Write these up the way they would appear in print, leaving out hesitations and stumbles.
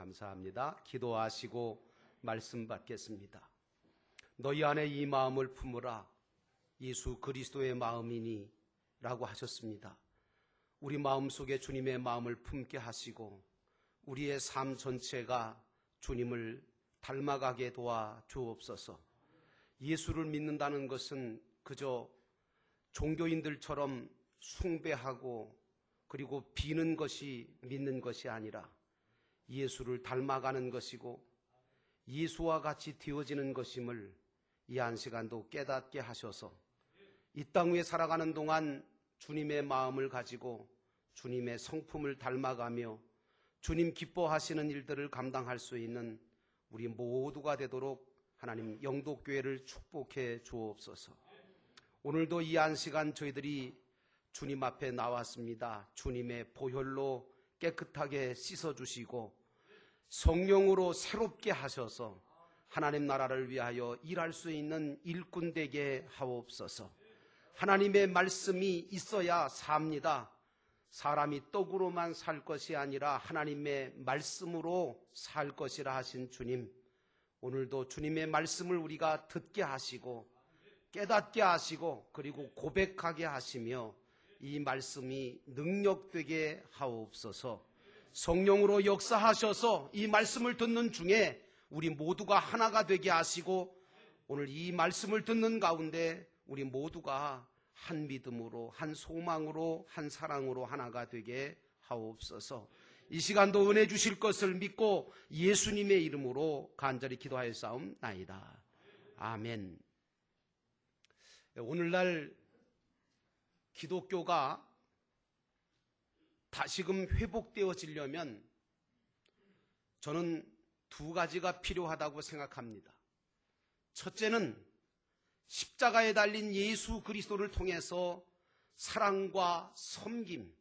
감사합니다. 기도하시고 말씀 받겠습니다. 너희 안에 이 마음을 품으라. 예수 그리스도의 마음이니 라고 하셨습니다. 우리 마음속에 주님의 마음을 품게 하시고 우리의 삶 전체가 주님을 닮아가게 도와 주옵소서. 예수를 믿는다는 것은 그저 종교인들처럼 숭배하고 그리고 비는 것이 믿는 것이 아니라 예수를 닮아가는 것이고 예수와 같이 되어지는 것임을 이 한 시간도 깨닫게 하셔서 이 땅 위에 살아가는 동안 주님의 마음을 가지고 주님의 성품을 닮아가며 주님 기뻐하시는 일들을 감당할 수 있는 우리 모두가 되도록 하나님 영도교회를 축복해 주옵소서. 오늘도 이 한 시간 저희들이 주님 앞에 나왔습니다. 주님의 보혈로 깨끗하게 씻어주시고 성령으로 새롭게 하셔서 하나님 나라를 위하여 일할 수 있는 일꾼 되게 하옵소서. 하나님의 말씀이 있어야 삽니다. 사람이 떡으로만 살 것이 아니라 하나님의 말씀으로 살 것이라 하신 주님, 오늘도 주님의 말씀을 우리가 듣게 하시고 깨닫게 하시고 그리고 고백하게 하시며 이 말씀이 능력되게 하옵소서. 성령으로 역사하셔서 이 말씀을 듣는 중에 우리 모두가 하나가 되게 하시고 오늘 이 말씀을 듣는 가운데 우리 모두가 한 믿음으로 한 소망으로 한 사랑으로 하나가 되게 하옵소서. 이 시간도 은혜 주실 것을 믿고 예수님의 이름으로 간절히 기도하였사옵나이다. 아멘. 오늘날 기독교가 다시금 회복되어지려면 저는 두 가지가 필요하다고 생각합니다. 첫째는 십자가에 달린 예수 그리스도를 통해서 사랑과 섬김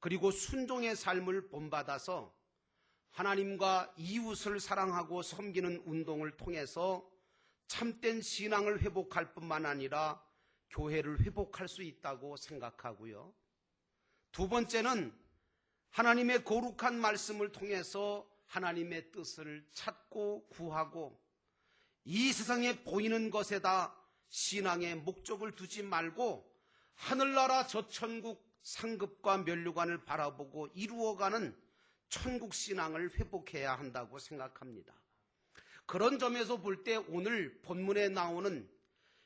그리고 순종의 삶을 본받아서 하나님과 이웃을 사랑하고 섬기는 운동을 통해서 참된 신앙을 회복할 뿐만 아니라 교회를 회복할 수 있다고 생각하고요. 두 번째는 하나님의 거룩한 말씀을 통해서 하나님의 뜻을 찾고 구하고 이 세상에 보이는 것에다 신앙의 목적을 두지 말고 하늘나라 저 천국 상급과 면류관을 바라보고 이루어가는 천국 신앙을 회복해야 한다고 생각합니다. 그런 점에서 볼 때 오늘 본문에 나오는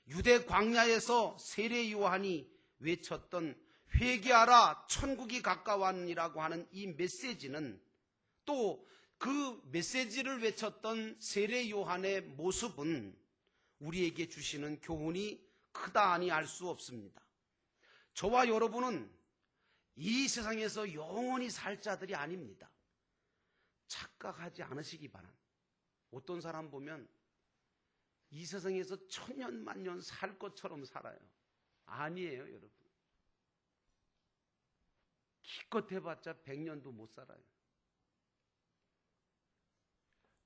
유대 광야에서 세례 요한이 외쳤던 회개하라 천국이 가까웠니라고 하는 이 메시지는 또 그 메시지를 외쳤던 세례 요한의 모습은 우리에게 주시는 교훈이 크다 하니 알 수 없습니다. 저와 여러분은 이 세상에서 영원히 살 자들이 아닙니다. 착각하지 않으시기 바랍니다. 어떤 사람 보면 이 세상에서 천년 만년 살 것처럼 살아요. 아니에요, 여러분. 기껏 해봤자 100년도 못 살아요.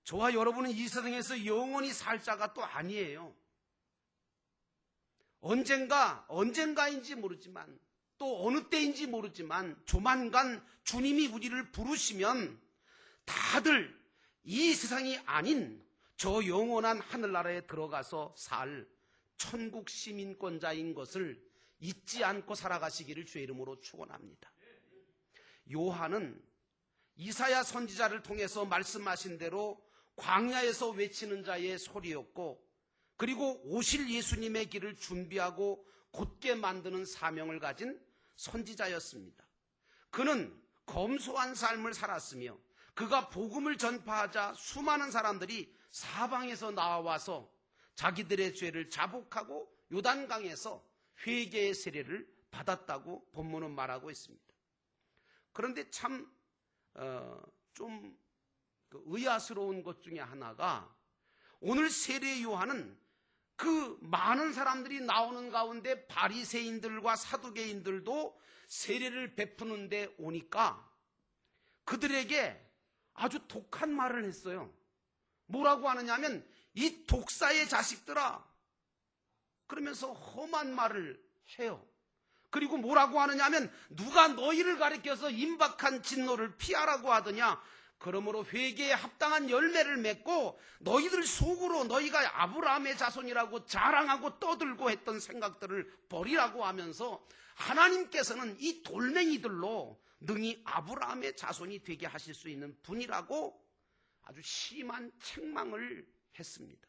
저와 여러분은 이 세상에서 영원히 살 자가 또 아니에요. 언젠가인지 모르지만 또 어느 때인지 모르지만 조만간 주님이 우리를 부르시면 다들 이 세상이 아닌 저 영원한 하늘나라에 들어가서 살 천국 시민권자인 것을 잊지 않고 살아가시기를 주의 이름으로 축원합니다. 요한은 이사야 선지자를 통해서 말씀하신 대로 광야에서 외치는 자의 소리였고 그리고 오실 예수님의 길을 준비하고 곧게 만드는 사명을 가진 선지자였습니다. 그는 검소한 삶을 살았으며 그가 복음을 전파하자 수많은 사람들이 사방에서 나와서 자기들의 죄를 자복하고 요단강에서 회개의 세례를 받았다고 본문은 말하고 있습니다. 그런데 참 좀 의아스러운 것 중에 하나가 오늘 세례 요한은 그 많은 사람들이 나오는 가운데 바리새인들과 사두개인들도 세례를 베푸는데 오니까 그들에게 아주 독한 말을 했어요. 뭐라고 하느냐면 이 독사의 자식들아 그러면서 험한 말을 해요. 그리고 뭐라고 하느냐면 누가 너희를 가리켜서 임박한 진노를 피하라고 하더냐. 그러므로 회개에 합당한 열매를 맺고 너희들 속으로 너희가 아브라함의 자손이라고 자랑하고 떠들고 했던 생각들을 버리라고 하면서 하나님께서는 이 돌멩이들로 능히 아브라함의 자손이 되게 하실 수 있는 분이라고 아주 심한 책망을 했습니다.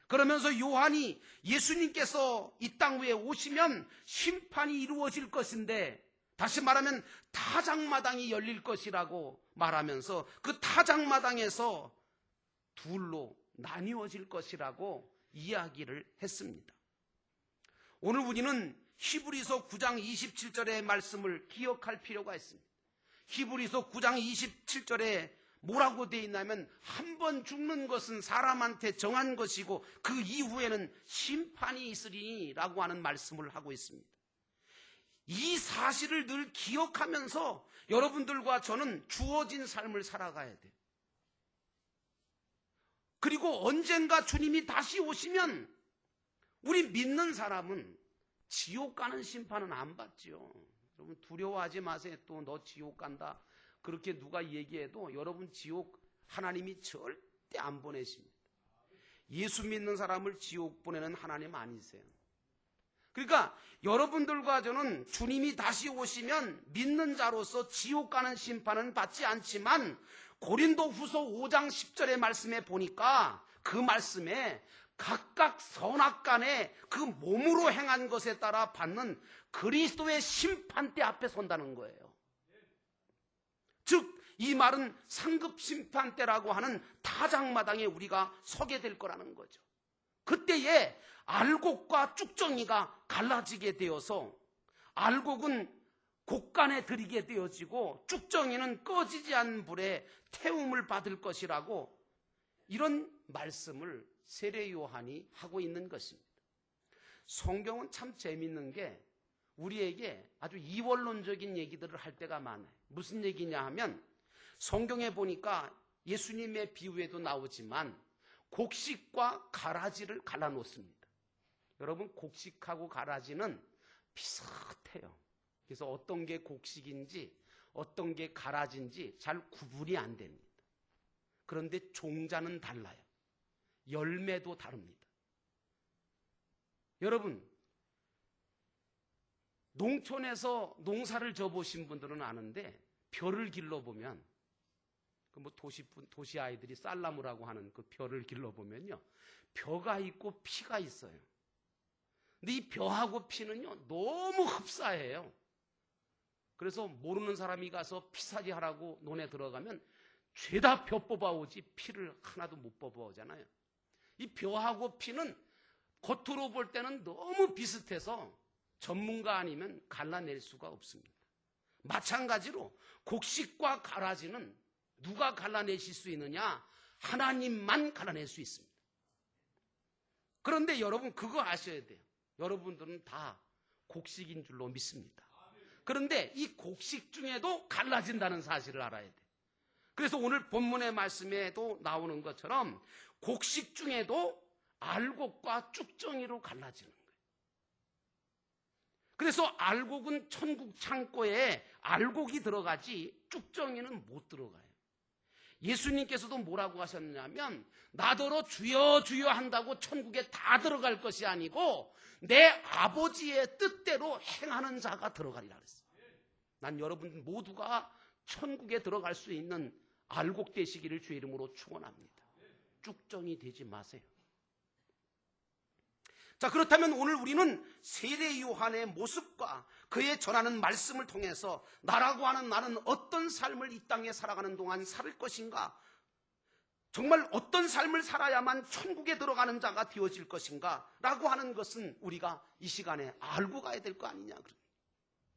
그러면서 요한이 예수님께서 이 땅 위에 오시면 심판이 이루어질 것인데, 다시 말하면 타작마당이 열릴 것이라고 말하면서 그 타작마당에서 둘로 나뉘어질 것이라고 이야기를 했습니다. 오늘 우리는 히브리서 9장 27절의 말씀을 기억할 필요가 있습니다. 히브리서 9장 27절에 뭐라고 되어 있냐면, 한 번 죽는 것은 사람한테 정한 것이고 그 이후에는 심판이 있으리라고 하는 말씀을 하고 있습니다. 이 사실을 늘 기억하면서 여러분들과 저는 주어진 삶을 살아가야 돼요. 그리고 언젠가 주님이 다시 오시면 우리 믿는 사람은 지옥 가는 심판은 안 받지요. 여러분 두려워하지 마세요. 또 너 지옥 간다 그렇게 누가 얘기해도 여러분 지옥 하나님이 절대 안 보내십니다. 예수 믿는 사람을 지옥 보내는 하나님 아니세요. 그러니까 여러분들과 저는 주님이 다시 오시면 믿는 자로서 지옥 가는 심판은 받지 않지만, 고린도후서 5장 10절의 말씀에 보니까 그 말씀에 각각 선악간에 그 몸으로 행한 것에 따라 받는 그리스도의 심판대 앞에 선다는 거예요. 즉 이 말은 상급 심판대라고 하는 타작마당에 우리가 서게 될 거라는 거죠. 그때에 알곡과 쭉정이가 갈라지게 되어서 알곡은 곡간에 들이게 되어지고 쭉정이는 꺼지지 않은 불에 태움을 받을 것이라고, 이런 말씀을 세례 요한이 하고 있는 것입니다. 성경은 참 재밌는 게 우리에게 아주 이원론적인 얘기들을 할 때가 많아요. 무슨 얘기냐 하면, 성경에 보니까 예수님의 비유에도 나오지만 곡식과 가라지를 갈라놓습니다. 여러분 곡식하고 가라지는 비슷해요. 그래서 어떤 게 곡식인지 어떤 게 가라지인지 잘 구분이 안 됩니다. 그런데 종자는 달라요. 열매도 다릅니다. 여러분 농촌에서 농사를 져보신 분들은 아는데, 벼를 길러보면 뭐 도시 아이들이 쌀나무라고 하는 그 벼를 길러보면요, 벼가 있고 피가 있어요. 근데 이 벼하고 피는요 너무 흡사해요. 그래서 모르는 사람이 가서 피사지 하라고 논에 들어가면 죄다 벼 뽑아오지 피를 하나도 못 뽑아오잖아요. 이 벼하고 피는 겉으로 볼 때는 너무 비슷해서 전문가 아니면 갈라낼 수가 없습니다. 마찬가지로 곡식과 가라지는 누가 갈라내실 수 있느냐? 하나님만 갈라낼 수 있습니다. 그런데 여러분 그거 아셔야 돼요. 여러분들은 다 곡식인 줄로 믿습니다. 그런데 이 곡식 중에도 갈라진다는 사실을 알아야 돼요. 그래서 오늘 본문의 말씀에도 나오는 것처럼 곡식 중에도 알곡과 쭉정이로 갈라지는 거예요. 그래서 알곡은 천국 창고에 알곡이 들어가지 쭉정이는 못 들어가요. 예수님께서도 뭐라고 하셨냐면, 나더러 주여 주여 한다고 천국에 다 들어갈 것이 아니고 내 아버지의 뜻대로 행하는 자가 들어가리라 그랬어요. 난 여러분 모두가 천국에 들어갈 수 있는 알곡 되시기를 주의 이름으로 축원합니다. 쭉정이 되지 마세요. 자, 그렇다면 오늘 우리는 세례 요한의 모습과 그의 전하는 말씀을 통해서 나라고 하는 나는 어떤 삶을 이 땅에 살아가는 동안 살 것인가, 정말 어떤 삶을 살아야만 천국에 들어가는 자가 되어질 것인가 라고 하는 것은 우리가 이 시간에 알고 가야 될 거 아니냐.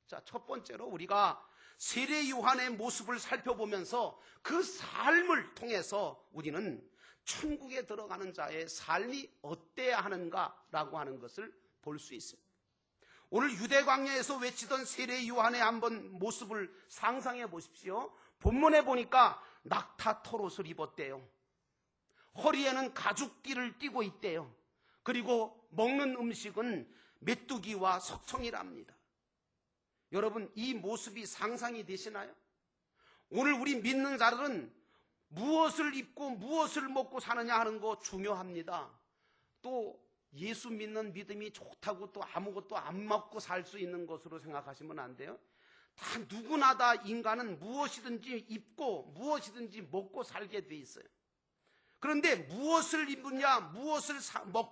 자, 첫 번째로 우리가 세례 요한의 모습을 살펴보면서 그 삶을 통해서 우리는 천국에 들어가는 자의 삶이 어때야 하는가라고 하는 것을 볼 수 있습니다. 오늘 유대 광야에서 외치던 세례 요한의 한번 모습을 상상해 보십시오. 본문에 보니까 낙타 털옷을 입었대요. 허리에는 가죽띠를 띠고 있대요. 그리고 먹는 음식은 메뚜기와 석청이랍니다. 여러분 이 모습이 상상이 되시나요? 오늘 우리 믿는 자들은 무엇을 입고 무엇을 먹고 사느냐 하는 거 중요합니다. 또 예수 믿는 믿음이 좋다고 또 아무것도 안 먹고 살 수 있는 것으로 생각하시면 안 돼요. 다 누구나 다 인간은 무엇이든지 입고 무엇이든지 먹고 살게 돼 있어요. 그런데 무엇을 입느냐, 무엇을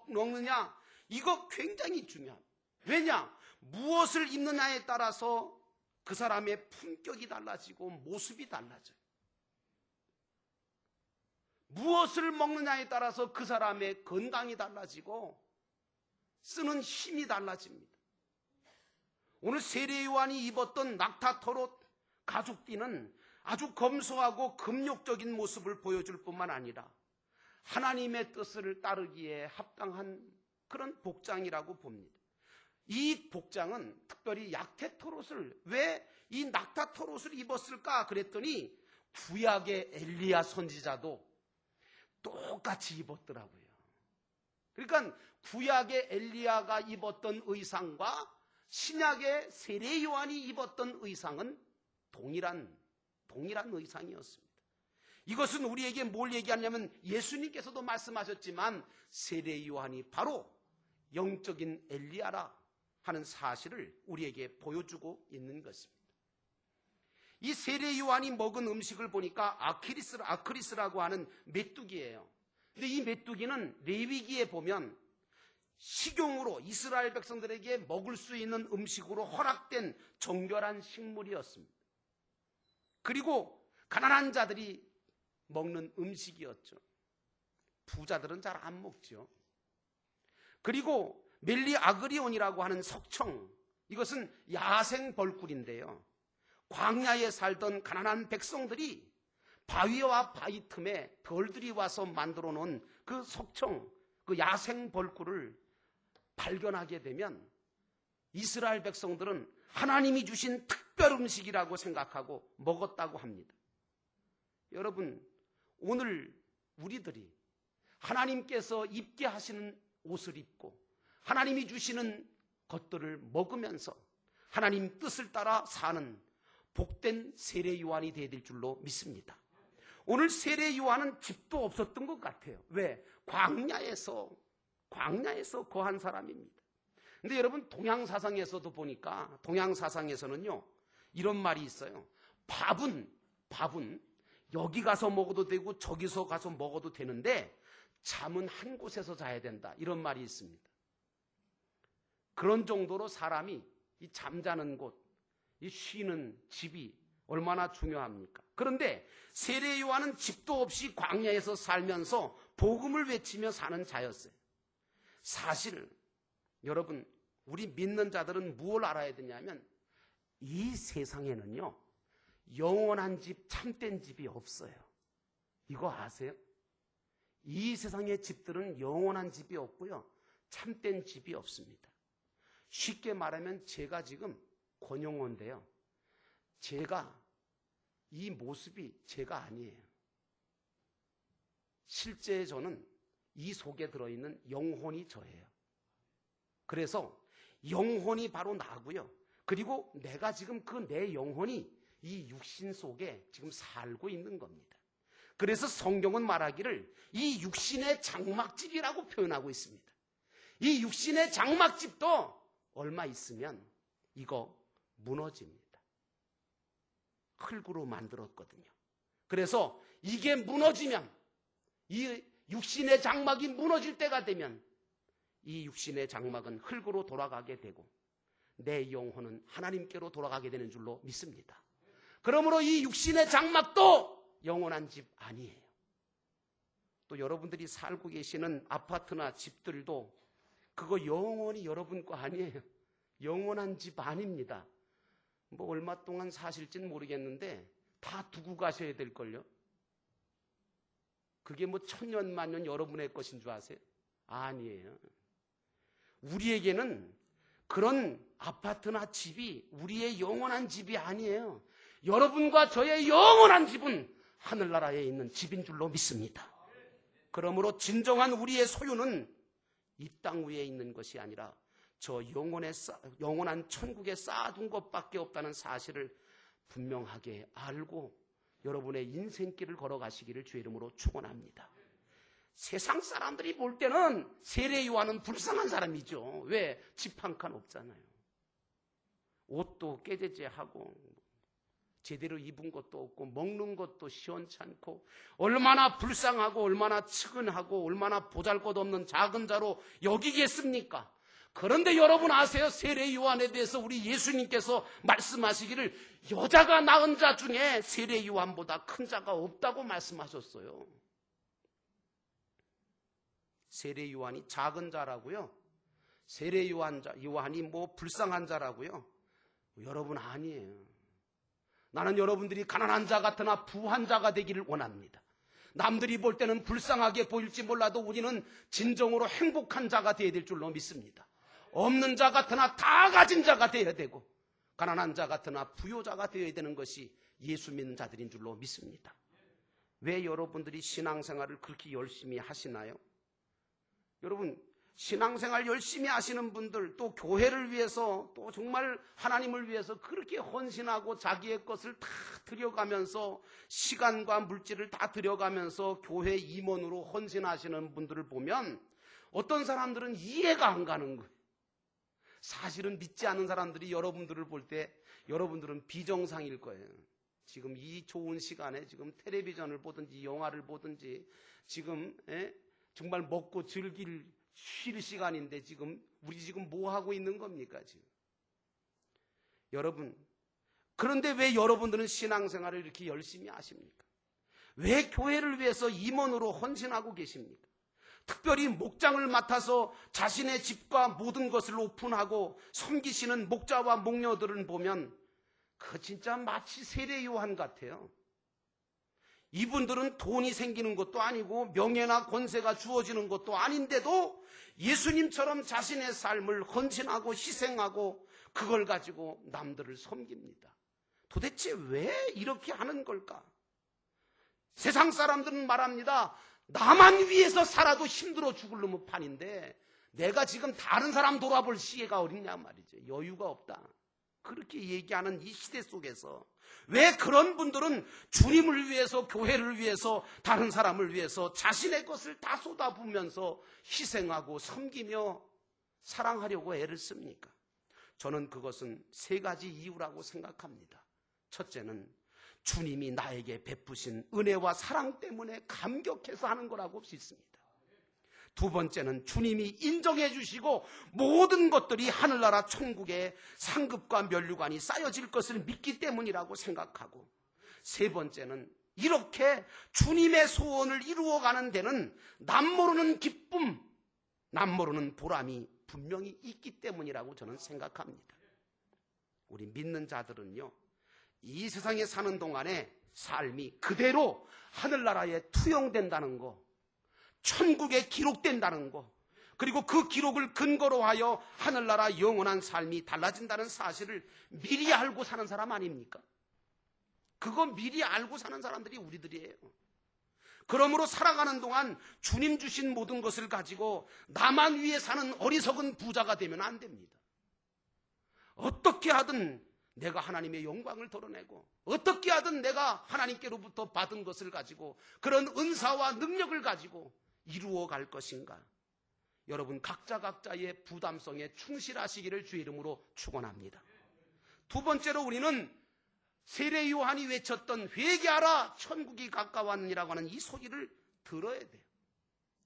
먹느냐, 이거 굉장히 중요합니다. 왜냐? 무엇을 입느냐에 따라서 그 사람의 품격이 달라지고 모습이 달라져요. 무엇을 먹느냐에 따라서 그 사람의 건강이 달라지고 쓰는 힘이 달라집니다. 오늘 세례 요한이 입었던 낙타토롯 가죽띠는 아주 검소하고 금욕적인 모습을 보여줄 뿐만 아니라 하나님의 뜻을 따르기에 합당한 그런 복장이라고 봅니다. 이 복장은 특별히 약태토롯을, 왜 이 낙타토롯을 입었을까 그랬더니 구약의 엘리야 선지자도 똑같이 입었더라고요. 그러니까 구약의 엘리야가 입었던 의상과 신약의 세례 요한이 입었던 의상은 동일한 의상이었습니다. 이것은 우리에게 뭘 얘기하냐면 예수님께서도 말씀하셨지만 세례 요한이 바로 영적인 엘리야라 하는 사실을 우리에게 보여주고 있는 것입니다. 이 세례 요한이 먹은 음식을 보니까 아크리스라고 하는 메뚜기예요. 근데 이 메뚜기는 레위기에 보면 식용으로 이스라엘 백성들에게 먹을 수 있는 음식으로 허락된 정결한 식물이었습니다. 그리고 가난한 자들이 먹는 음식이었죠. 부자들은 잘 안 먹죠. 그리고 멜리 아그리온이라고 하는 석청, 이것은 야생 벌꿀인데요. 광야에 살던 가난한 백성들이 바위와 바위 틈에 덜들이 와서 만들어 놓은 그 석청, 그 야생 벌꿀을 발견하게 되면 이스라엘 백성들은 하나님이 주신 특별 음식이라고 생각하고 먹었다고 합니다. 여러분, 오늘 우리들이 하나님께서 입게 하시는 옷을 입고 하나님이 주시는 것들을 먹으면서 하나님 뜻을 따라 사는 복된 세례 요한이 되어야 될 줄로 믿습니다. 오늘 세례 요한은 집도 없었던 것 같아요. 왜? 광야에서 거한 사람입니다. 근데 여러분, 동양사상에서도 보니까 동양사상에서는요 이런 말이 있어요. 밥은 여기 가서 먹어도 되고 저기서 가서 먹어도 되는데 잠은 한 곳에서 자야 된다, 이런 말이 있습니다. 그런 정도로 사람이 이 잠자는 곳, 이 쉬는 집이 얼마나 중요합니까? 그런데 세례 요한은 집도 없이 광야에서 살면서 복음을 외치며 사는 자였어요. 사실 여러분, 우리 믿는 자들은 무엇을 알아야 되냐면 이 세상에는요 영원한 집, 참된 집이 없어요. 이거 아세요? 이 세상의 집들은 영원한 집이 없고요 참된 집이 없습니다. 쉽게 말하면 제가 지금 권영호인데요, 이 모습이 제가 아니에요. 실제 저는 이 속에 들어있는 영혼이 저예요. 그래서 영혼이 바로 나고요, 그리고 내가 지금 그 내 영혼이 이 육신 속에 지금 살고 있는 겁니다. 그래서 성경은 말하기를 이 육신의 장막집이라고 표현하고 있습니다. 이 육신의 장막집도 얼마 있으면 이거 무너집니다. 흙으로 만들었거든요. 그래서 이게 무너지면, 이 육신의 장막이 무너질 때가 되면 이 육신의 장막은 흙으로 돌아가게 되고 내 영혼은 하나님께로 돌아가게 되는 줄로 믿습니다. 그러므로 이 육신의 장막도 영원한 집 아니에요. 또 여러분들이 살고 계시는 아파트나 집들도 그거 영원히 여러분 거 아니에요. 영원한 집 아닙니다. 뭐 얼마 동안 사실지는 모르겠는데 다 두고 가셔야 될걸요. 그게 뭐 천년 만년 여러분의 것인 줄 아세요? 아니에요. 우리에게는 그런 아파트나 집이 우리의 영원한 집이 아니에요. 여러분과 저의 영원한 집은 하늘나라에 있는 집인 줄로 믿습니다. 그러므로 진정한 우리의 소유는 이 땅 위에 있는 것이 아니라 저 영원한 천국에 쌓아둔 것밖에 없다는 사실을 분명하게 알고 여러분의 인생길을 걸어가시기를 주의 이름으로 축원합니다. 세상 사람들이 볼 때는 세례 요한은 불쌍한 사람이죠. 왜? 집 한 칸 없잖아요. 옷도 깨제제하고 제대로 입은 것도 없고 먹는 것도 시원찮고 얼마나 불쌍하고 얼마나 측은하고 얼마나 보잘것없는 작은 자로 여기겠습니까? 그런데 여러분 아세요? 세례 요한에 대해서 우리 예수님께서 말씀하시기를 여자가 낳은 자 중에 세례 요한보다 큰 자가 없다고 말씀하셨어요. 세례 요한이 작은 자라고요? 세례 요한이 뭐 불쌍한 자라고요? 여러분 아니에요. 나는 여러분들이 가난한 자 같으나 부한 자가 되기를 원합니다. 남들이 볼 때는 불쌍하게 보일지 몰라도 우리는 진정으로 행복한 자가 되어야 될 줄로 믿습니다. 없는 자 같으나 다 가진 자가 되어야 되고 가난한 자 같으나 부요자가 되어야 되는 것이 예수 믿는 자들인 줄로 믿습니다. 왜 여러분들이 신앙생활을 그렇게 열심히 하시나요? 여러분 신앙생활 열심히 하시는 분들 또 교회를 위해서 또 정말 하나님을 위해서 그렇게 헌신하고 자기의 것을 다 들여가면서 시간과 물질을 다 들여가면서 교회 임원으로 헌신하시는 분들을 보면 어떤 사람들은 이해가 안 가는 거예요. 사실은 믿지 않는 사람들이 여러분들을 볼 때 여러분들은 비정상일 거예요. 지금 이 좋은 시간에 지금 텔레비전을 보든지 영화를 보든지 지금 정말 먹고 즐길 쉴 시간인데 우리 지금 뭐 하고 있는 겁니까 지금? 여러분 그런데 왜 여러분들은 신앙생활을 이렇게 열심히 하십니까? 왜 교회를 위해서 임원으로 헌신하고 계십니까? 특별히 목장을 맡아서 자신의 집과 모든 것을 오픈하고 섬기시는 목자와 목녀들을 보면 그 진짜 마치 세례 요한 같아요. 이분들은 돈이 생기는 것도 아니고 명예나 권세가 주어지는 것도 아닌데도 예수님처럼 자신의 삶을 헌신하고 희생하고 그걸 가지고 남들을 섬깁니다. 도대체 왜 이렇게 하는 걸까? 세상 사람들은 말합니다. 나만 위해서 살아도 힘들어 죽을 놈의 판인데 내가 지금 다른 사람 돌아볼 시기가 어딨냐 말이죠. 여유가 없다. 그렇게 얘기하는 이 시대 속에서 왜 그런 분들은 주님을 위해서 교회를 위해서 다른 사람을 위해서 자신의 것을 다 쏟아부으면서 희생하고 섬기며 사랑하려고 애를 씁니까? 저는 그것은 세 가지 이유라고 생각합니다. 첫째는 주님이 나에게 베푸신 은혜와 사랑 때문에 감격해서 하는 거라고 믿습니다. 두 번째는 주님이 인정해 주시고 모든 것들이 하늘나라 천국에 상급과 면류관이 쌓여질 것을 믿기 때문이라고 생각하고 세 번째는 이렇게 주님의 소원을 이루어가는 데는 남모르는 기쁨, 남모르는 보람이 분명히 있기 때문이라고 저는 생각합니다. 우리 믿는 자들은요, 이 세상에 사는 동안에 삶이 그대로 하늘나라에 투영된다는 거, 천국에 기록된다는 거, 그리고 그 기록을 근거로 하여 하늘나라 영원한 삶이 달라진다는 사실을 미리 알고 사는 사람 아닙니까? 그거 미리 알고 사는 사람들이 우리들이에요. 그러므로 살아가는 동안 주님 주신 모든 것을 가지고 나만 위해 사는 어리석은 부자가 되면 안 됩니다. 어떻게 하든 내가 하나님의 영광을 드러내고 어떻게 하든 내가 하나님께로부터 받은 것을 가지고 그런 은사와 능력을 가지고 이루어 갈 것인가? 여러분 각자의 부담성에 충실하시기를 주의 이름으로 축원합니다. 두 번째로 우리는 세례 요한이 외쳤던 회개하라 천국이 가까웠니라고 하는 이 소리를 들어야 돼요.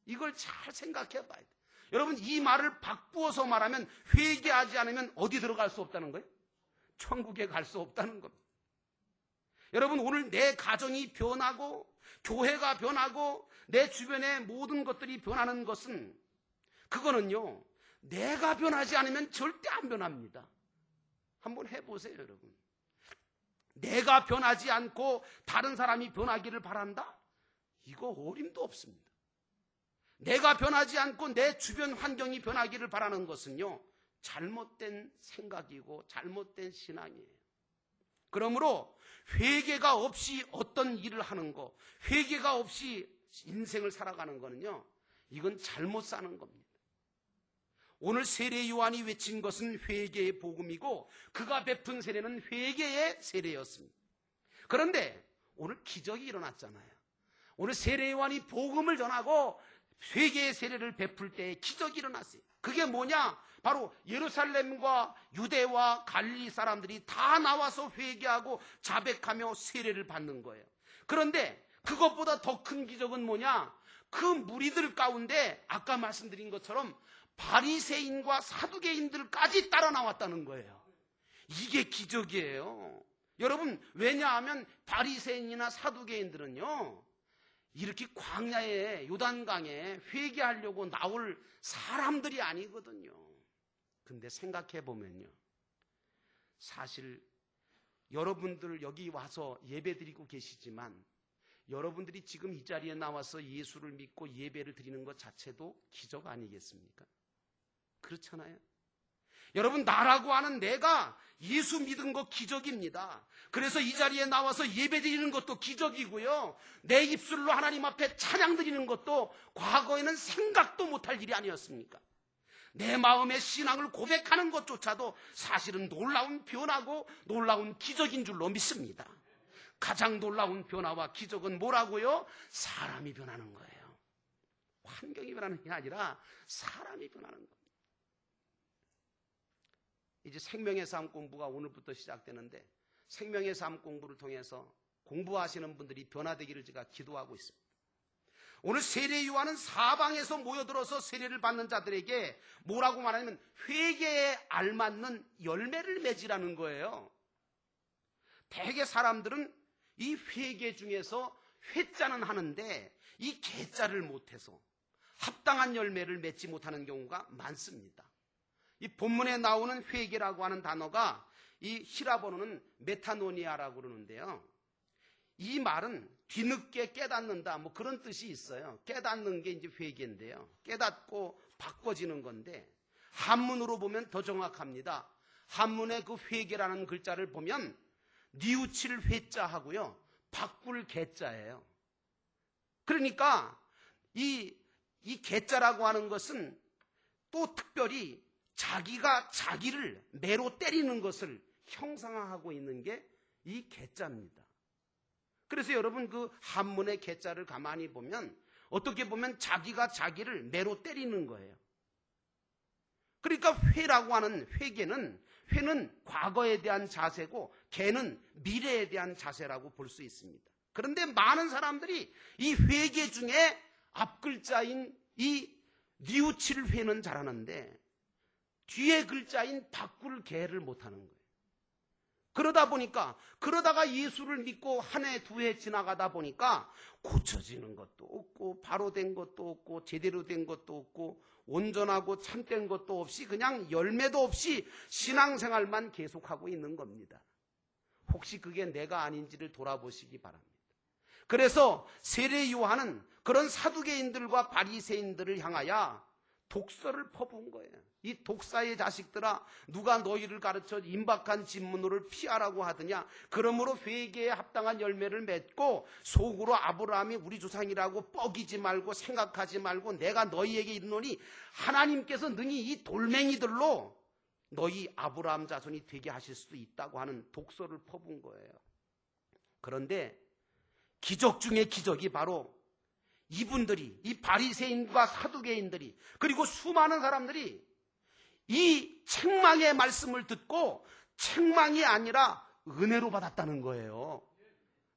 이걸 잘 생각해 봐야 돼요. 여러분 이 말을 바꾸어서 말하면 회개하지 않으면 어디 들어갈 수 없다는 거예요? 천국에 갈 수 없다는 겁니다. 여러분 오늘 내 가정이 변하고 교회가 변하고 내 주변의 모든 것들이 변하는 것은 그거는요 내가 변하지 않으면 절대 안 변합니다. 한번 해보세요 여러분. 내가 변하지 않고 다른 사람이 변하기를 바란다? 이거 어림도 없습니다. 내가 변하지 않고 내 주변 환경이 변하기를 바라는 것은요 잘못된 생각이고 잘못된 신앙이에요. 그러므로 회개가 없이 어떤 일을 하는 거, 회개가 없이 인생을 살아가는 거는요 이건 잘못 사는 겁니다. 오늘 세례 요한이 외친 것은 회개의 복음이고 그가 베푼 세례는 회개의 세례였습니다. 그런데 오늘 기적이 일어났잖아요. 오늘 세례요한이 복음을 전하고 회개의 세례를 베풀 때에 기적이 일어났어요. 그게 뭐냐? 바로 예루살렘과 유대와 갈릴리 사람들이 다 나와서 회개하고 자백하며 세례를 받는 거예요. 그런데 그것보다 더 큰 기적은 뭐냐? 그 무리들 가운데 아까 말씀드린 것처럼 바리새인과 사두개인들까지 따라 나왔다는 거예요. 이게 기적이에요. 여러분, 왜냐하면 바리새인이나 사두개인들은요, 이렇게 광야에, 요단강에 회개하려고 나올 사람들이 아니거든요. 근데 생각해 보면요, 사실 여러분들 여기 와서 예배 드리고 계시지만 여러분들이 지금 이 자리에 나와서 예수를 믿고 예배를 드리는 것 자체도 기적 아니겠습니까? 그렇잖아요. 여러분, 나라고 하는 내가 예수 믿은 거 기적입니다. 그래서 이 자리에 나와서 예배 드리는 것도 기적이고요, 내 입술로 하나님 앞에 찬양 드리는 것도 과거에는 생각도 못할 일이 아니었습니까? 내 마음의 신앙을 고백하는 것조차도 사실은 놀라운 변화고 놀라운 기적인 줄로 믿습니다. 가장 놀라운 변화와 기적은 뭐라고요? 사람이 변하는 거예요. 환경이 변하는 게 아니라 사람이 변하는 거예요. 이제 생명의 삶 공부가 오늘부터 시작되는데, 생명의 삶 공부를 통해서 공부하시는 분들이 변화되기를 제가 기도하고 있습니다. 오늘 세례 요한은 사방에서 모여들어서 세례를 받는 자들에게 뭐라고 말하냐면 회개에 알맞는 열매를 맺으라는 거예요. 대개 사람들은 이 회개 중에서 회자는 하는데 이 개자를 못해서 합당한 열매를 맺지 못하는 경우가 많습니다. 이 본문에 나오는 회개라고 하는 단어가 이 히라보로는 메타노니아라고 그러는데요, 이 말은 뒤늦게 깨닫는다, 뭐 그런 뜻이 있어요. 깨닫는 게 이제 회개인데요, 깨닫고 바꿔지는 건데, 한문으로 보면 더 정확합니다. 한문의 그 회개라는 글자를 보면 뉘우칠 회자하고요, 바꿀 개자예요. 그러니까 이 개자라고 하는 것은 또 특별히 자기가 자기를 매로 때리는 것을 형상화하고 있는 게 이 개자입니다. 그래서 여러분, 그 한문의 개자를 가만히 보면 어떻게 보면 자기가 자기를 매로 때리는 거예요. 그러니까 회라고 하는 회는 과거에 대한 자세고 개는 미래에 대한 자세라고 볼 수 있습니다. 그런데 많은 사람들이 이 회개 중에 앞글자인 이 뉘우칠 회는 잘하는데 뒤에 글자인 바꿀 개를 못하는 거예요. 그러다가 예수를 믿고 한 해, 두 해 지나가다 보니까 고쳐지는 것도 없고 바로 된 것도 없고 제대로 된 것도 없고 온전하고 참된 것도 없이 그냥 열매도 없이 신앙생활만 계속하고 있는 겁니다. 혹시 그게 내가 아닌지를 돌아보시기 바랍니다. 그래서 세례 요한은 그런 사두개인들과 바리새인들을 향하여 독서를 퍼부은 거예요. 이 독사의 자식들아, 누가 너희를 가르쳐 임박한 진문호를 피하라고 하더냐? 그러므로 회개에 합당한 열매를 맺고 속으로 아브라함이 우리 조상이라고 뻐기지 말고 생각하지 말고 내가 너희에게 이르노니 하나님께서 능히 이 돌멩이들로 너희 아브라함 자손이 되게 하실 수도 있다고 하는 독서를 퍼부은 거예요. 그런데 기적 중에 기적이 바로 이분들이, 이 바리새인과 사두개인들이, 그리고 수많은 사람들이 이 책망의 말씀을 듣고 책망이 아니라 은혜로 받았다는 거예요.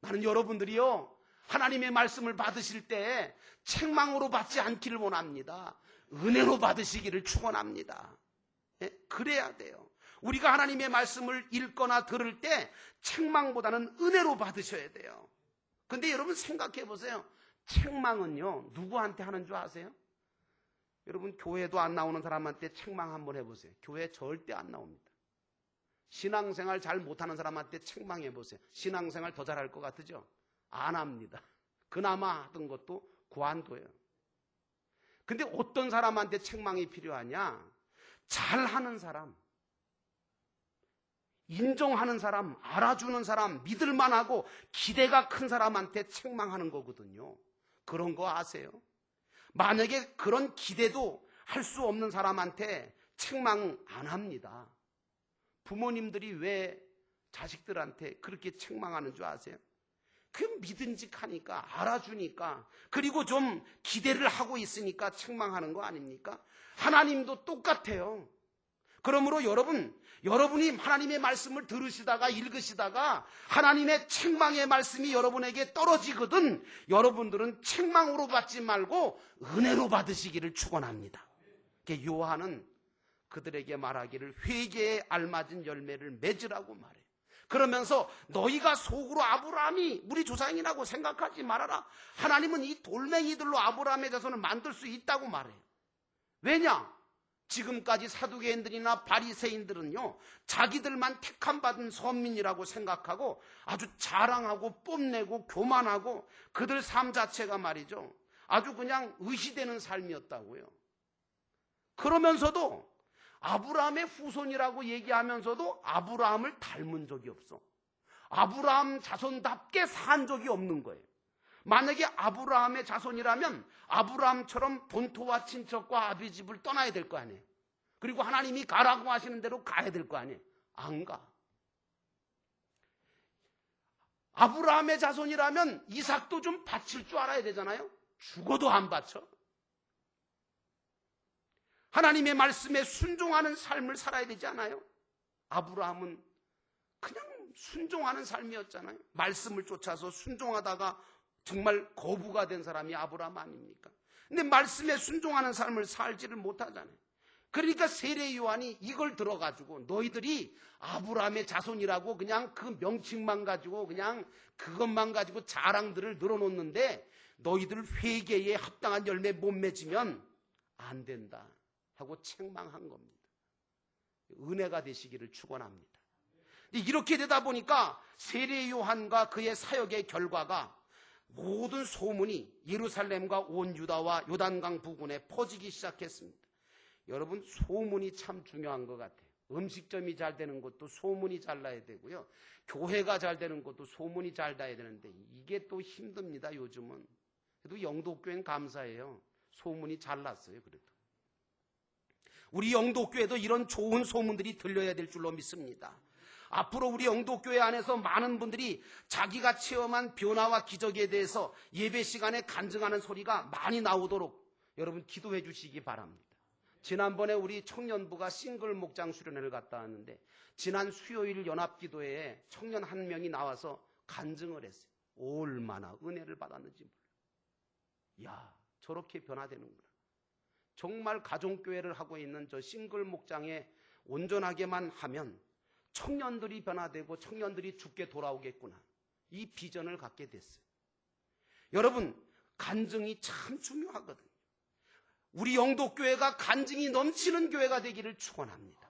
나는 여러분들이요, 하나님의 말씀을 받으실 때 책망으로 받지 않기를 원합니다. 은혜로 받으시기를 축원합니다. 그래야 돼요. 우리가 하나님의 말씀을 읽거나 들을 때 책망보다는 은혜로 받으셔야 돼요. 근데 여러분 생각해 보세요. 책망은요, 누구한테 하는 줄 아세요? 여러분, 교회도 안 나오는 사람한테 책망 한번 해보세요. 교회 절대 안 나옵니다. 신앙생활 잘 못하는 사람한테 책망해보세요. 신앙생활 더 잘할 것 같으죠? 안 합니다. 그나마 하던 것도 그만둬요. 근데 어떤 사람한테 책망이 필요하냐? 잘하는 사람, 인정하는 사람, 알아주는 사람, 믿을만하고 기대가 큰 사람한테 책망하는 거거든요. 그런 거 아세요? 만약에 그런 기대도 할 수 없는 사람한테 책망 안 합니다. 부모님들이 왜 자식들한테 그렇게 책망하는 줄 아세요? 그 믿음직하니까, 알아주니까, 그리고 좀 기대를 하고 있으니까 책망하는 거 아닙니까? 하나님도 똑같아요. 그러므로 여러분이 하나님의 말씀을 들으시다가 읽으시다가 하나님의 책망의 말씀이 여러분에게 떨어지거든 여러분들은 책망으로 받지 말고 은혜로 받으시기를 축원합니다. 요한은 그들에게 말하기를 회개에 알맞은 열매를 맺으라고 말해요. 그러면서 너희가 속으로 아브라함이 우리 조상이라고 생각하지 말아라. 하나님은 이 돌멩이들로 아브라함의 자손을 만들 수 있다고 말해요. 왜냐? 지금까지 사두개인들이나 바리새인들은요, 자기들만 택함받은 선민이라고 생각하고 아주 자랑하고 뽐내고 교만하고 그들 삶 자체가 말이죠, 아주 그냥 의시되는 삶이었다고요. 그러면서도 아브라함의 후손이라고 얘기하면서도 아브라함을 닮은 적이 없어. 아브라함 자손답게 산 적이 없는 거예요. 만약에 아브라함의 자손이라면 아브라함처럼 본토와 친척과 아비 집을 떠나야 될 거 아니에요. 그리고 하나님이 가라고 하시는 대로 가야 될 거 아니에요. 안 가. 아브라함의 자손이라면 이삭도 좀 바칠 줄 알아야 되잖아요. 죽어도 안 바쳐. 하나님의 말씀에 순종하는 삶을 살아야 되지 않아요? 아브라함은 그냥 순종하는 삶이었잖아요. 말씀을 쫓아서 순종하다가 정말 거부가 된 사람이 아브라함 아닙니까? 근데 말씀에 순종하는 삶을 살지를 못하잖아요. 그러니까 세례 요한이 이걸 들어가지고 너희들이 아브라함의 자손이라고 그냥 그 명칭만 가지고 그냥 그것만 가지고 자랑들을 늘어놓는데 너희들 회개에 합당한 열매 못 맺으면 안 된다 하고 책망한 겁니다. 은혜가 되시기를 축원합니다. 이렇게 되다 보니까 세례 요한과 그의 사역의 결과가 모든 소문이 예루살렘과 온 유다와 요단강 부근에 퍼지기 시작했습니다. 여러분, 소문이 참 중요한 것 같아요. 음식점이 잘 되는 것도 소문이 잘 나야 되고요. 교회가 잘 되는 것도 소문이 잘 나야 되는데 이게 또 힘듭니다, 요즘은. 그래도 영도교회는 감사해요. 소문이 잘 났어요, 그래도. 우리 영도교회도 이런 좋은 소문들이 들려야 될 줄로 믿습니다. 앞으로 우리 영도교회 안에서 많은 분들이 자기가 체험한 변화와 기적에 대해서 예배 시간에 간증하는 소리가 많이 나오도록 여러분 기도해 주시기 바랍니다. 지난번에 우리 청년부가 싱글 목장 수련회를 갔다 왔는데 지난 수요일 연합기도회에 청년 한 명이 나와서 간증을 했어요. 얼마나 은혜를 받았는지 몰라요. 야, 저렇게 변화되는구나. 정말 가정교회를 하고 있는 저 싱글 목장에 온전하게만 하면 청년들이 변화되고 청년들이 죽게 돌아오겠구나. 이 비전을 갖게 됐어요. 여러분, 간증이 참 중요하거든요. 우리 영도교회가 간증이 넘치는 교회가 되기를 축원합니다.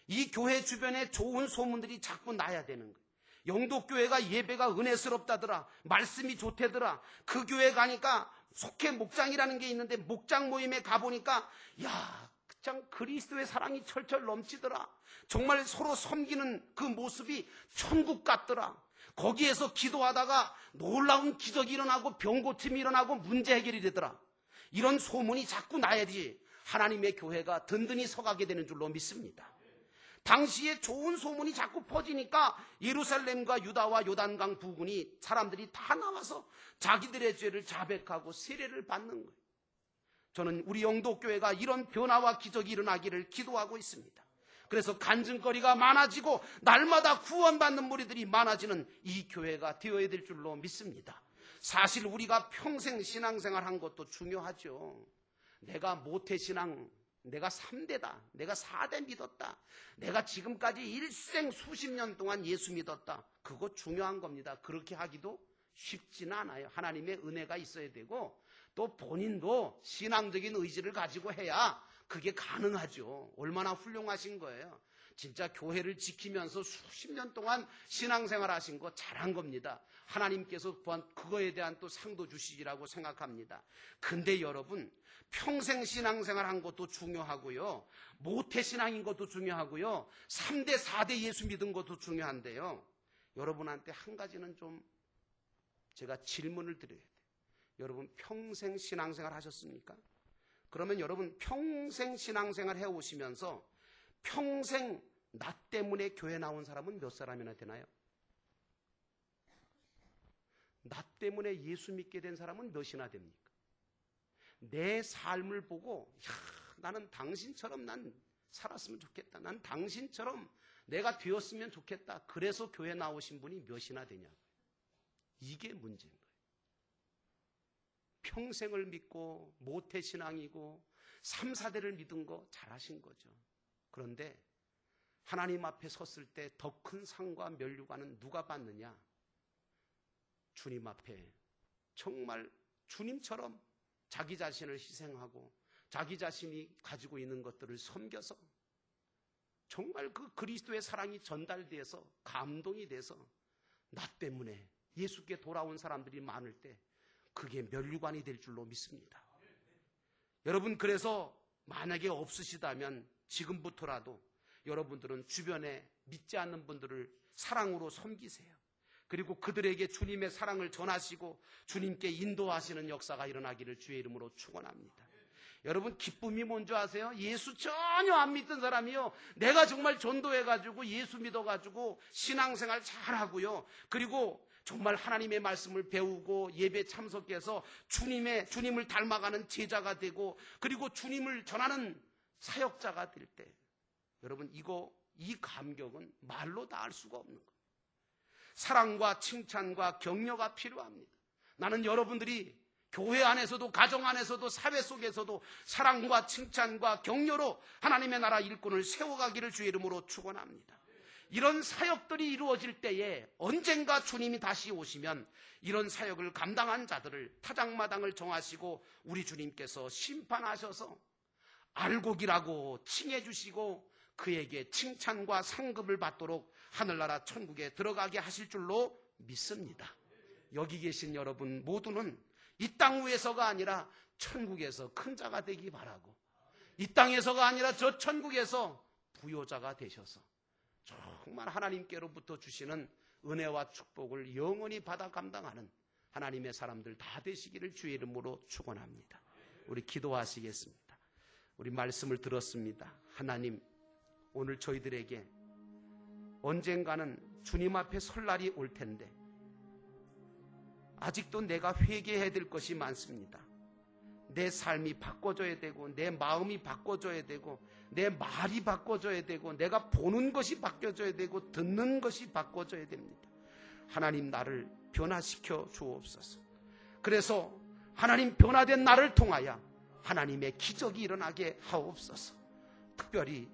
이 교회 주변에 좋은 소문들이 자꾸 나야 되는 거예요. 영도교회가 예배가 은혜스럽다더라, 말씀이 좋대더라, 그 교회 가니까 속해 목장이라는 게 있는데 목장 모임에 가보니까 야, 참 그리스도의 사랑이 철철 넘치더라. 정말 서로 섬기는 그 모습이 천국 같더라. 거기에서 기도하다가 놀라운 기적이 일어나고 병 고침이 일어나고 문제 해결이 되더라. 이런 소문이 자꾸 나야지 하나님의 교회가 든든히 서가게 되는 줄로 믿습니다. 당시에 좋은 소문이 자꾸 퍼지니까 예루살렘과 유다와 요단강 부근이 사람들이 다 나와서 자기들의 죄를 자백하고 세례를 받는 거예요. 저는 우리 영도교회가 이런 변화와 기적이 일어나기를 기도하고 있습니다. 그래서 간증거리가 많아지고 날마다 구원받는 무리들이 많아지는 이 교회가 되어야 될 줄로 믿습니다. 사실 우리가 평생 신앙생활 한 것도 중요하죠. 내가 모태신앙, 내가 3대다, 내가 4대 믿었다, 내가 지금까지 일생 수십 년 동안 예수 믿었다, 그거 중요한 겁니다. 그렇게 하기도 쉽지는 않아요. 하나님의 은혜가 있어야 되고 또 본인도 신앙적인 의지를 가지고 해야 그게 가능하죠. 얼마나 훌륭하신 거예요. 진짜 교회를 지키면서 수십 년 동안 신앙생활 하신 거 잘한 겁니다. 하나님께서 그거에 대한 또 상도 주시리라고 생각합니다. 근데 여러분, 평생 신앙생활 한 것도 중요하고요, 모태신앙인 것도 중요하고요, 3대 4대 예수 믿은 것도 중요한데요, 여러분한테 한 가지는 좀 제가 질문을 드려야 돼요. 여러분 평생 신앙생활 하셨습니까? 그러면 여러분 평생 신앙생활 해오시면서 평생 나 때문에 교회 나온 사람은 몇 사람이나 되나요? 나 때문에 예수 믿게 된 사람은 몇이나 됩니까? 내 삶을 보고 나는 당신처럼 난 살았으면 좋겠다. 난 당신처럼 내가 되었으면 좋겠다. 그래서 교회 나오신 분이 몇이나 되냐고요. 이게 문제인 거예요. 평생을 믿고 모태신앙이고 3, 4대를 믿은 거 잘하신 거죠. 그런데 하나님 앞에 섰을 때 더 큰 상과 면류관은 누가 받느냐? 주님 앞에 정말 주님처럼 자기 자신을 희생하고 자기 자신이 가지고 있는 것들을 섬겨서 정말 그 그리스도의 사랑이 전달돼서 감동이 돼서 나 때문에 예수께 돌아온 사람들이 많을 때 그게 면류관이 될 줄로 믿습니다. 여러분, 그래서 만약에 없으시다면 지금부터라도 여러분들은 주변에 믿지 않는 분들을 사랑으로 섬기세요. 그리고 그들에게 주님의 사랑을 전하시고 주님께 인도하시는 역사가 일어나기를 주의 이름으로 축원합니다. 여러분, 기쁨이 뭔지 아세요? 예수 전혀 안 믿던 사람이요, 내가 정말 전도해가지고 예수 믿어가지고 신앙생활 잘하고요, 그리고 정말 하나님의 말씀을 배우고 예배 참석해서 주님을 닮아가는 제자가 되고 그리고 주님을 전하는 사역자가 될 때, 여러분, 이 감격은 말로 다 알 수가 없는 거예요. 사랑과 칭찬과 격려가 필요합니다. 나는 여러분들이 교회 안에서도 가정 안에서도 사회 속에서도 사랑과 칭찬과 격려로 하나님의 나라 일꾼을 세워가기를 주의 이름으로 축원합니다. 이런 사역들이 이루어질 때에 언젠가 주님이 다시 오시면 이런 사역을 감당한 자들을 타작마당을 정하시고 우리 주님께서 심판하셔서 알곡이라고 칭해 주시고 그에게 칭찬과 상급을 받도록 하늘나라 천국에 들어가게 하실 줄로 믿습니다. 여기 계신 여러분 모두는 이 땅 위에서가 아니라 천국에서 큰 자가 되기 바라고, 이 땅에서가 아니라 저 천국에서 부요자가 되셔서 정말 하나님께로부터 주시는 은혜와 축복을 영원히 받아 감당하는 하나님의 사람들 다 되시기를 주의 이름으로 축원합니다. 우리 기도하시겠습니다. 우리 말씀을 들었습니다. 하나님, 오늘 저희들에게 언젠가는 주님 앞에 설 날이 올 텐데 아직도 내가 회개해야 될 것이 많습니다. 내 삶이 바꿔져야 되고 내 마음이 바꿔져야 되고 내 말이 바꿔져야 되고 내가 보는 것이 바뀌어져야 되고 듣는 것이 바꿔져야 됩니다. 하나님, 나를 변화시켜 주옵소서. 그래서 하나님, 변화된 나를 통하여 하나님의 기적이 일어나게 하옵소서. 특별히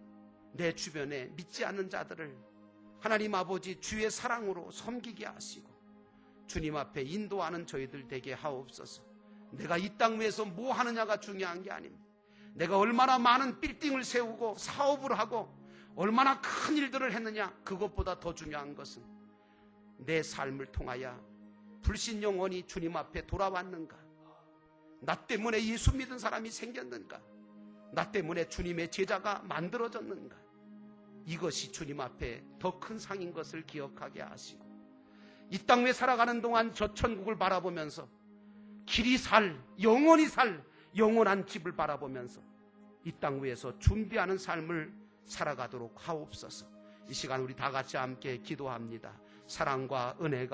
내 주변에 믿지 않는 자들을 하나님 아버지 주의 사랑으로 섬기게 하시고 주님 앞에 인도하는 저희들 되게 하옵소서. 내가 이 땅 위에서 뭐 하느냐가 중요한 게 아닙니다. 내가 얼마나 많은 빌딩을 세우고 사업을 하고 얼마나 큰 일들을 했느냐, 그것보다 더 중요한 것은 내 삶을 통하여 불신 영혼이 주님 앞에 돌아왔는가, 나 때문에 예수 믿은 사람이 생겼는가, 나 때문에 주님의 제자가 만들어졌는가, 이것이 주님 앞에 더 큰 상인 것을 기억하게 하시고 이 땅 위에 살아가는 동안 저 천국을 바라보면서 길이 영원히 살 영원한 집을 바라보면서 이 땅 위에서 준비하는 삶을 살아가도록 하옵소서. 이 시간 우리 다 같이 함께 기도합니다. 사랑과 은혜가